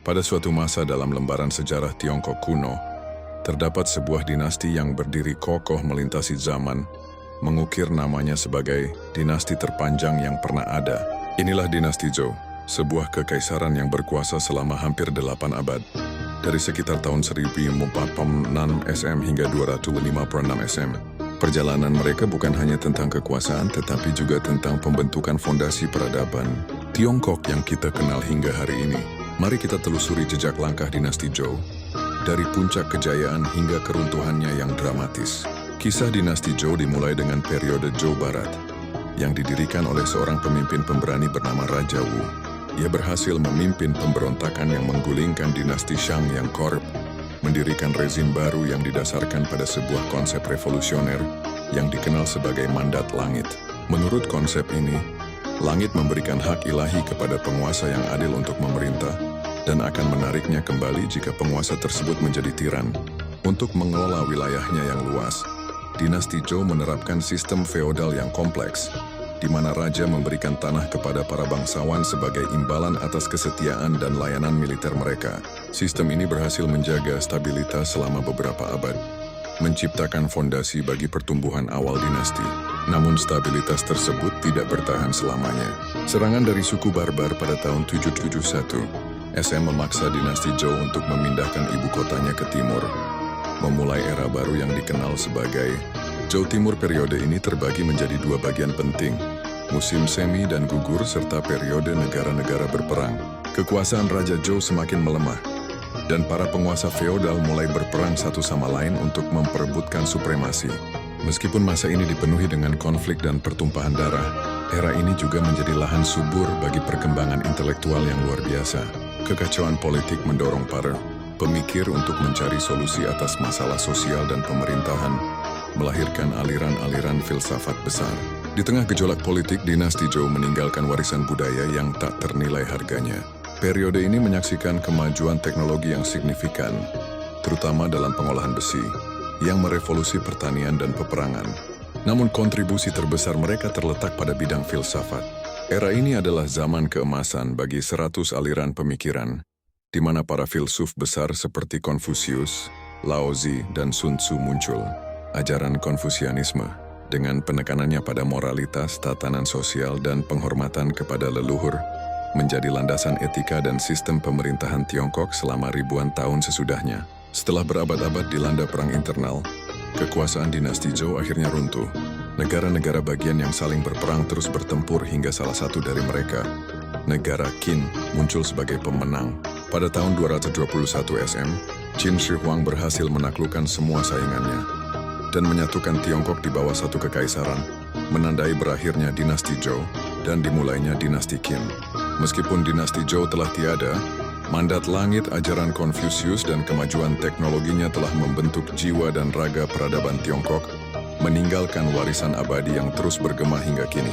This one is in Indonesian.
Pada suatu masa dalam lembaran sejarah Tiongkok kuno, terdapat sebuah dinasti yang berdiri kokoh melintasi zaman, mengukir namanya sebagai dinasti terpanjang yang pernah ada. Inilah dinasti Zhou, sebuah kekaisaran yang berkuasa selama hampir 8 abad, dari sekitar tahun 1046 SM hingga 256 SM. Perjalanan mereka bukan hanya tentang kekuasaan, tetapi juga tentang pembentukan fondasi peradaban Tiongkok yang kita kenal hingga hari ini. Mari kita telusuri jejak langkah dinasti Zhou, dari puncak kejayaan hingga keruntuhannya yang dramatis. Kisah dinasti Zhou dimulai dengan periode Zhou Barat, yang didirikan oleh seorang pemimpin pemberani bernama Raja Wu. Ia berhasil memimpin pemberontakan yang menggulingkan dinasti Shang yang korup, mendirikan rezim baru yang didasarkan pada sebuah konsep revolusioner yang dikenal sebagai mandat langit. Menurut konsep ini, langit memberikan hak ilahi kepada penguasa yang adil untuk memerintah dan akan menariknya kembali jika penguasa tersebut menjadi tiran untuk mengelola wilayahnya yang luas. Dinasti Zhou menerapkan sistem feodal yang kompleks, di mana raja memberikan tanah kepada para bangsawan sebagai imbalan atas kesetiaan dan layanan militer mereka. Sistem ini berhasil menjaga stabilitas selama beberapa abad, menciptakan fondasi bagi pertumbuhan awal dinasti. Namun stabilitas tersebut tidak bertahan selamanya. Serangan dari suku barbar pada tahun 771, SM memaksa dinasti Zhou untuk memindahkan ibu kotanya ke timur, memulai era baru yang dikenal sebagai Zhou Timur. Periode ini terbagi menjadi dua bagian penting, musim semi dan gugur serta periode negara-negara berperang. Kekuasaan Raja Zhou semakin melemah, dan para penguasa feodal mulai berperang satu sama lain untuk memperebutkan supremasi. Meskipun masa ini dipenuhi dengan konflik dan pertumpahan darah, era ini juga menjadi lahan subur bagi perkembangan intelektual yang luar biasa. Kekacauan politik mendorong para pemikir untuk mencari solusi atas masalah sosial dan pemerintahan, melahirkan aliran-aliran filsafat besar. Di tengah gejolak politik, dinasti Zhou meninggalkan warisan budaya yang tak ternilai harganya. Periode ini menyaksikan kemajuan teknologi yang signifikan, terutama dalam pengolahan besi, yang merevolusi pertanian dan peperangan. Namun kontribusi terbesar mereka terletak pada bidang filsafat. Era ini adalah zaman keemasan bagi 100 aliran pemikiran, di mana para filsuf besar seperti Konfusius, Laozi, dan Sun Tzu muncul. Ajaran Konfusianisme, dengan penekanannya pada moralitas, tatanan sosial, dan penghormatan kepada leluhur, menjadi landasan etika dan sistem pemerintahan Tiongkok selama ribuan tahun sesudahnya. Setelah berabad-abad dilanda perang internal, kekuasaan dinasti Zhou akhirnya runtuh. Negara-negara bagian yang saling berperang terus bertempur hingga salah satu dari mereka, negara Qin, muncul sebagai pemenang. Pada tahun 221 SM, Qin Shi Huang berhasil menaklukkan semua saingannya dan menyatukan Tiongkok di bawah satu kekaisaran, menandai berakhirnya dinasti Zhou dan dimulainya dinasti Qin. Meskipun dinasti Zhou telah tiada, mandat langit, ajaran Konfusius, dan kemajuan teknologinya telah membentuk jiwa dan raga peradaban Tiongkok, meninggalkan warisan abadi yang terus bergema hingga kini.